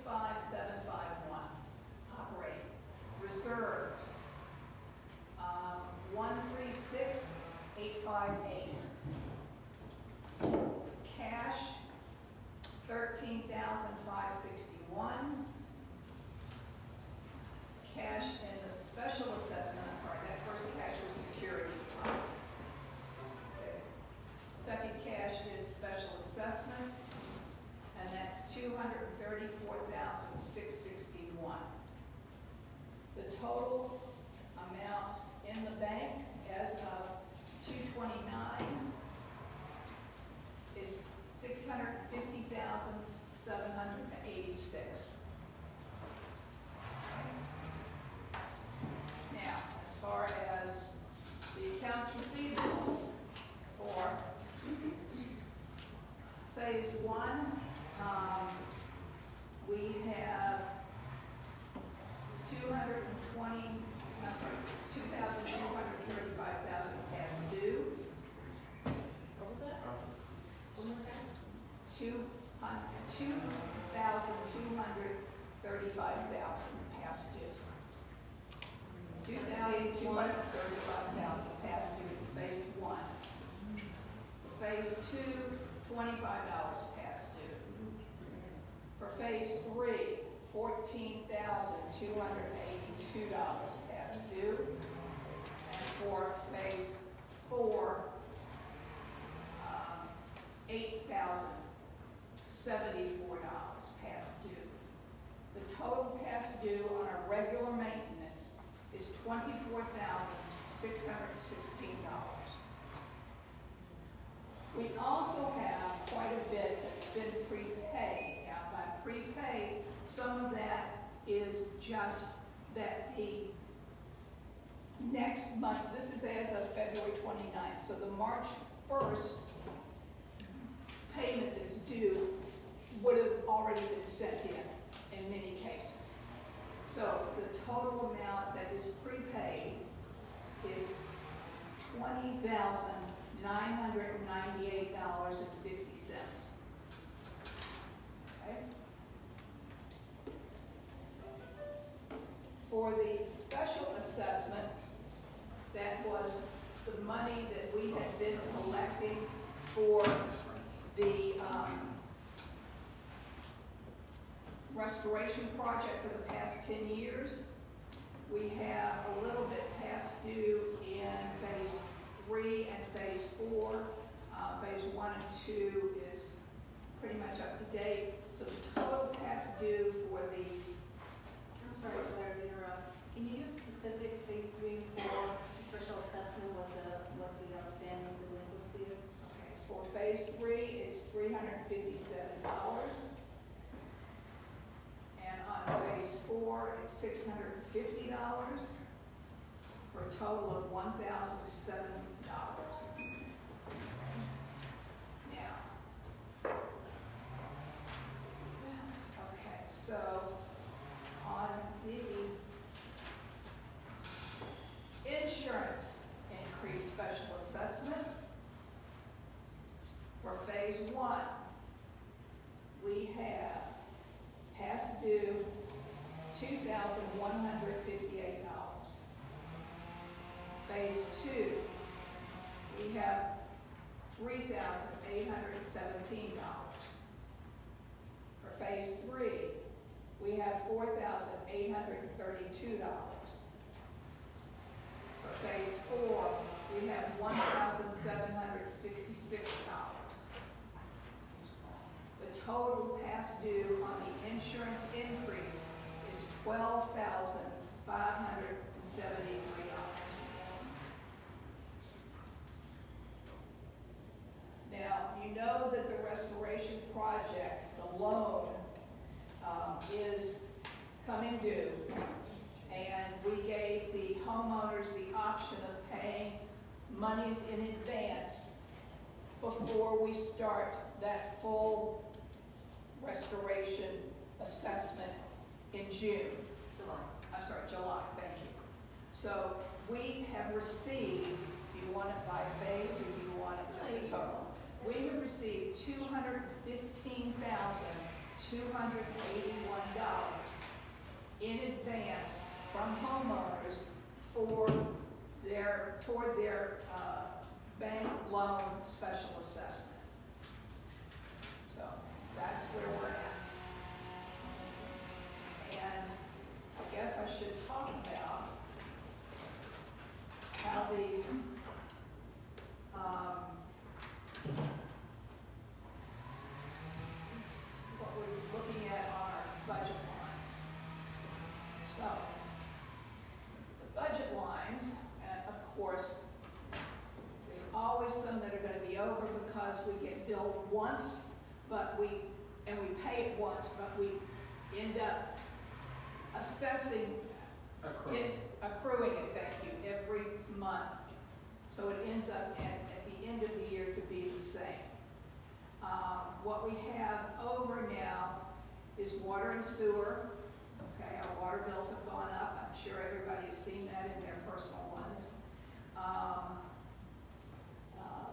65751. Operating. Reserves. 136,858. Cash, 13,561. Cash in the special assessment, I'm sorry, that first cash was security deposit. Okay. Second cash is special assessments, and that's 234,661. The total amount in the bank as of 2/29 is 650,786. Now, as far as the accounts receivable for phase one, we have 2,235,000 past due. What was that? One more time? 2,235,000 past due. 2,235,000 past due for phase one. For phase two, $25 past due. For phase three, $14,282 past due. And for phase four, $8,074 past due. The total past due on our regular maintenance is $24,616. We also have quite a bit that's been prepaid. Now, by prepaid, some of that is just that the next month's, this is as of February 29th, so the March 1st payment that's due would have already been sent in many cases. So the total amount that is prepaid is $20,998.50. Okay? For the special assessment, that was the money that we had been collecting for the restoration project for the past 10 years. We have a little bit past due in phase 3 and phase 4. Phase 1 and 2 is pretty much up to date. So the total past due for the, I'm sorry, to interrupt. Can you use specifics, phase 3 and 4, special assessment, what the outstanding delinquency is? okay, for phase 3, it's $357. And on phase 4, it's $650 for a total of $1,007. Now, okay, so on the insurance increased special assessment, for phase 1, we have past due $2,158. Phase 2, we have $3,817. For phase 3, we have $4,832. For phase 4, we have $1,766. The total past due on the insurance increase is $12,573. Now, you know that the restoration project, the loan, is coming due, and we gave the homeowners the option of paying monies in advance before we start that full restoration assessment in June. July, thank you. So we have received, do you want it by phase or do you want it just total? We have received $215,000 $281 in advance from homeowners toward their bank loan special assessment. So that's where we're at. And I guess I should talk about how what we're looking at on our budget lines. So, the budget lines, and of course, there's always some that are going to be over because we get billed once, we pay it once, but we end up assessing accruing it, thank you, every month. So it ends up at the end of the year to be the same. What we have over now is water and sewer. Okay, our water bills have gone up. I'm sure everybody has seen that in their personal ones.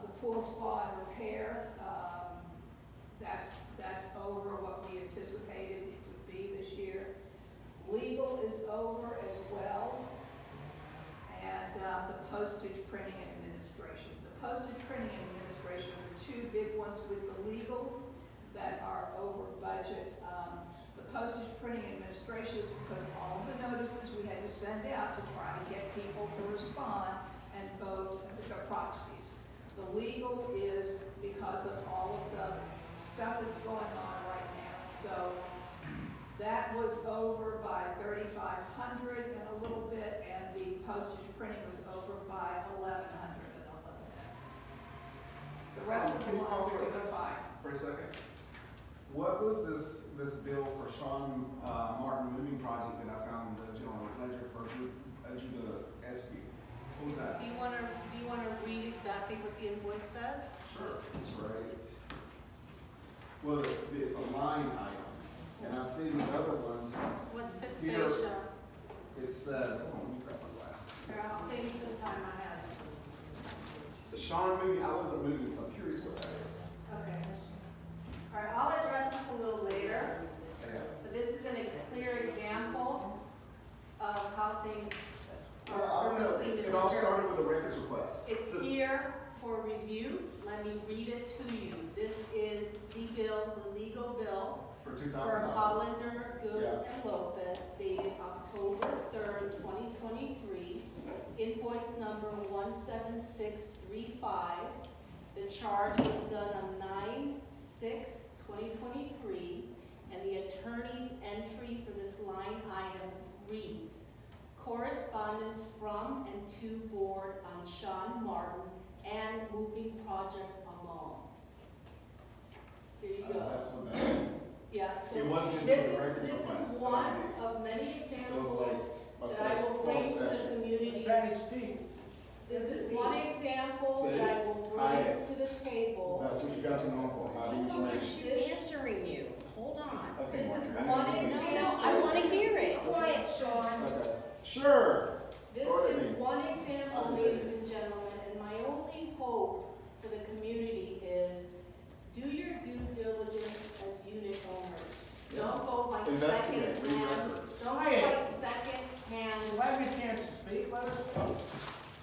The pool spa and repair, that's over what we anticipated it would be this year. Legal is over as well, and the postage, printing, and administration. The postage, printing, and administration are the two big ones with the legal that are over budget. The postage, printing, and administration is because of all of the notices we had to send out to try to get people to respond and vote with their proxies. The legal is because of all of the stuff that's going on right now. So that was over by 3,500 and a little bit, and the postage printing was over by 1,100 and a little bit. The rest of the lines are doing fine. For a second. What was this bill for Sean Martin moving project that I found in the general ledger for Judah SB? What was that? Do you wanna read exactly what the invoice says? Sure. That's right. Well, it's a line item, and I see the other ones. What's Here, fixation? it says, hold on, let me grab my glasses. Here, I'll save you some time, I have it. The Sean moving, I wasn't moving, so I'm curious what that is. Okay. All right, I'll address this a little later, Yeah. but this is a clear example of how things Well, I are don't know, purposely it all started misinterpreted. with a records request. It's here for review. Let me read it to you. This is the legal bill For for $2,000. Hollander, Good, Yeah. and Lopez dated October 3rd, 2023. Invoice number 17635. The charge was done on 9/6/2023, and the attorney's entry for this line item reads, correspondence from and to board on Sean Martin and moving project along. Here you go. That's what that is. Yeah, so It wasn't this the is, record this request. is one of many It was examples like a that I will bring to the session. community. This is one example that I will bring to the table. That's what you guys are known for, hiding information. She's answering you. Hold on. Okay, This is Mark, one I need to- example. I want to hear it. Quiet, Sean. Okay, sure. This Go ahead, is Amy. one example, ladies and gentlemen, and my only hope for the community is do your due diligence as unit owners. Don't go by Investigate, second read hand. records. Don't go by second hand. Let me chance to speak, let us talk.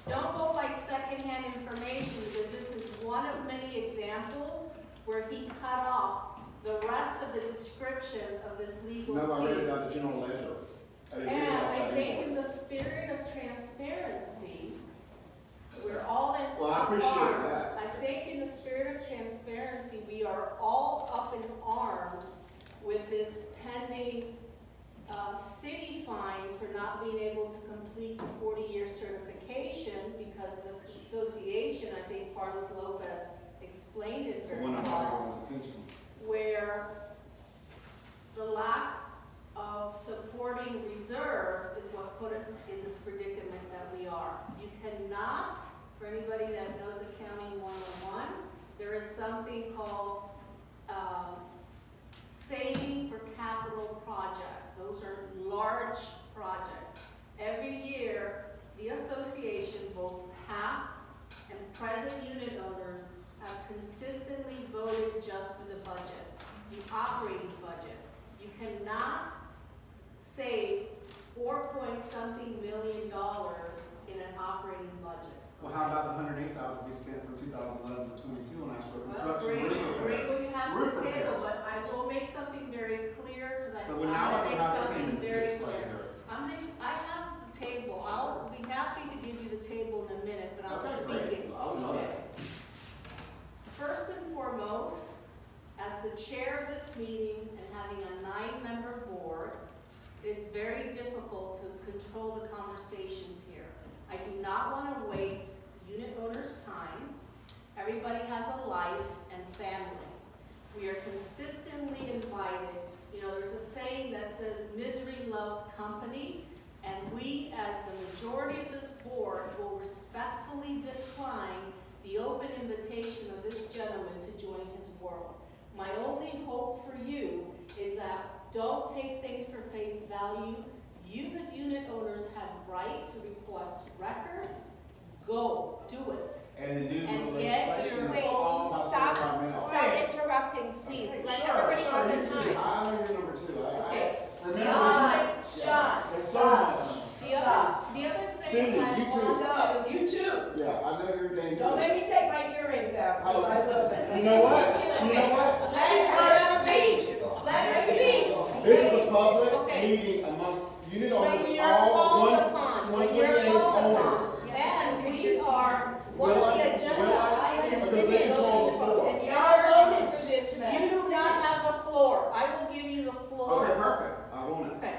Don't go by second-hand information, because this is one of many examples where he cut off the rest of the description of this legal No, I read it fee. out of the general ledger. I didn't read it And off I that think in the invoice. spirit of transparency, we're all in Well, I up appreciate arms. that. I think in the spirit of transparency, we are all up in arms with this pending city fines for not being able to complete the 40-year certification because the association, I think Carlos Lopez explained it The very one I'm well, bringing his attention. where the lack of supporting reserves is what put us in this predicament that we are. You cannot, for anybody that knows accounting 101, there is something called saving for capital projects. Those are large projects. Every year, the association, both past and present unit owners, have consistently voted just for the budget. the operating budget. You cannot save $4-point-something million in an operating budget. Well, how about the $108,000 we spent from 2011 to 22 on actual Well, construction? great what you have Roof to the table, repairs. but I will make something very clear, because So I'm we're now gonna up to make how the something payment very is like clear. here. I have the table, I'll be happy to give you the table in a minute, but I'm Okay, great. speaking. I would love Okay. that. First and foremost, as the chair of this meeting and having a 9-member board, it is very difficult to control the conversations here. I do not want to waste unit owners' time. Everybody has a life and family. We are consistently invited. You know, there's a saying that says misery loves company, and we, as the majority of this board, will respectfully decline the open invitation of this gentleman to join his world. My only hope for you is that don't take things for face value. You as unit owners have right to request records. Go, do it. And the new And get legislation your is all own about Stop, environmental. stop interrupting, please. Let everybody Sure, have you their too. time. I know you're number 2. Okay. Remember, Sean, there's so much. The other thing Cindy, I you too. want to. You too. Yeah, I know you're in danger. Don't make me take my earrings out, because I will. You know what? You know what? Let her speak. Let her speak. This is a public Okay. meeting amongst unit When owners, you're all called one, upon, when 128 you're called owners. upon, and we are, one Will of I- the agenda will I- items because they is, control the floor. And y'all voted for this you mess. do not have the floor. I will give you the floor. Okay, perfect. I want it. Okay.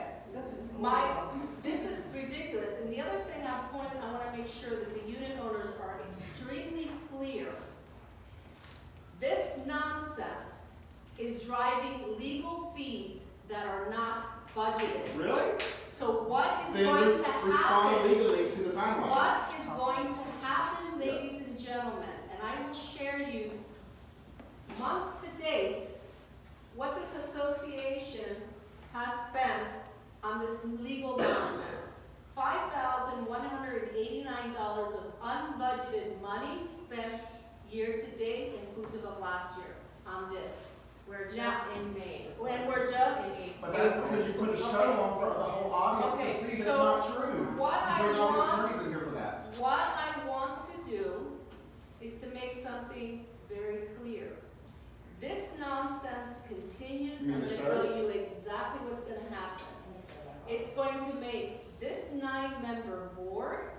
This is ridiculous, and the other thing I want to make sure that the unit owners are extremely clear. This nonsense is driving legal fees that are not budgeted. Really? So what is Then going to respond happen? legally to the timeline. What is going to happen, ladies and gentlemen, and I will share you month to date, what this association has spent on this legal nonsense. $5,189 of unbudgeted money spent year to date, inclusive of last year, on this. We're just Now, in May. when we're just, In April. But that's because you put a show on for the whole audience Okay, to see that's so not true. what You I bring all these want- attorneys in here for that. what I want to do is to make something very clear. This nonsense continues, You mean I'm the gonna tell sheriff? you exactly what's gonna happen. It's going to make this 9-member board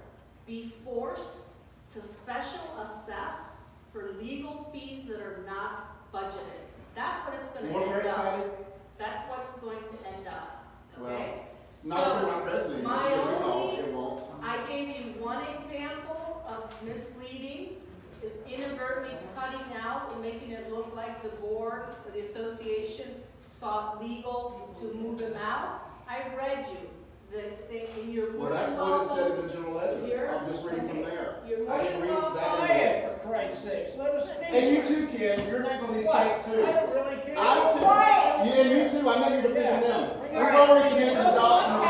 be forced to special assess for legal fees that are not budgeted. That's what it's gonna More end up. excited? That's what's going to end up, Well, okay? Not if So, we're not president. my If we don't, only- it won't. I gave you one example of misleading, inadvertently cutting out and making it look like the board or the association sought legal to move him out. I read you the thing, and you're more Well, that's than what it said welcome. in the general ledger. You're- I'm just reading from okay. there. You're more I didn't than read welcome. that Quiet, in for Christ's sakes, let us speak. And you too, Ken, your name's on these What? checks too. I don't really care. I don't care. Quiet. Yeah, and you too, I know you're defending Yeah. them. Bring We've it already on. named the dots and